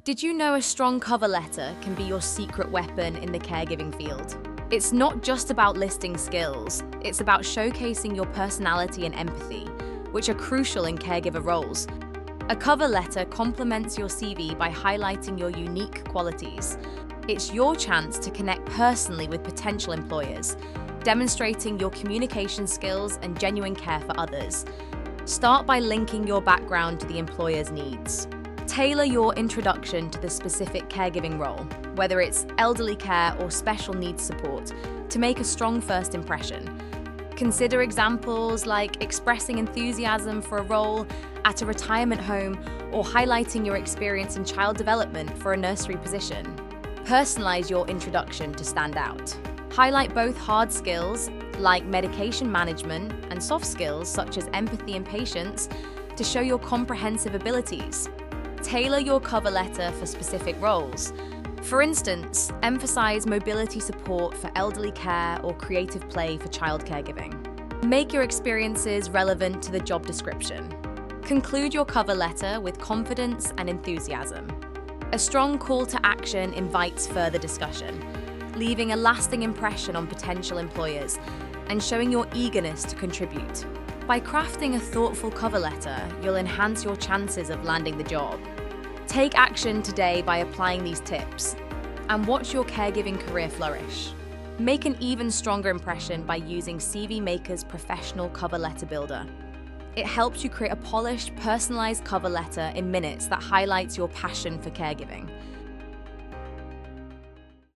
Did you know a strong cover letter can be your secret weapon in the caregiving field? It's not just about listing skills, it's about showcasing your personality and empathy, which are crucial in caregiver roles. A cover letter complements your CV by highlighting your unique qualities. It's your chance to connect personally with potential employers, demonstrating your communication skills and genuine care for others. Start by linking your background to the employer's needs. Tailor your introduction to the specific caregiving role, whether it's elderly care or special needs support, to make a strong first impression. Consider examples like expressing enthusiasm for a role at a retirement home or highlighting your experience in child development for a nursery position. Personalize your introduction to stand out. Highlight both hard skills, like medication management, and soft skills, such as empathy and patience, to show your comprehensive abilities. Tailor your cover letter for specific roles. For instance, emphasize mobility support for elderly care or creative play for child caregiving. Make your experiences relevant to the job description. Conclude your cover letter with confidence and enthusiasm. A strong call to action invites further discussion, leaving a lasting impression on potential employers and showing your eagerness to contribute. By crafting a thoughtful cover letter, you'll enhance your chances of landing the job. Take action today by applying these tips and watch your caregiving career flourish. Make an even stronger impression by using CV Maker's professional cover letter builder. It helps you create a polished, personalized cover letter in minutes that highlights your passion for caregiving.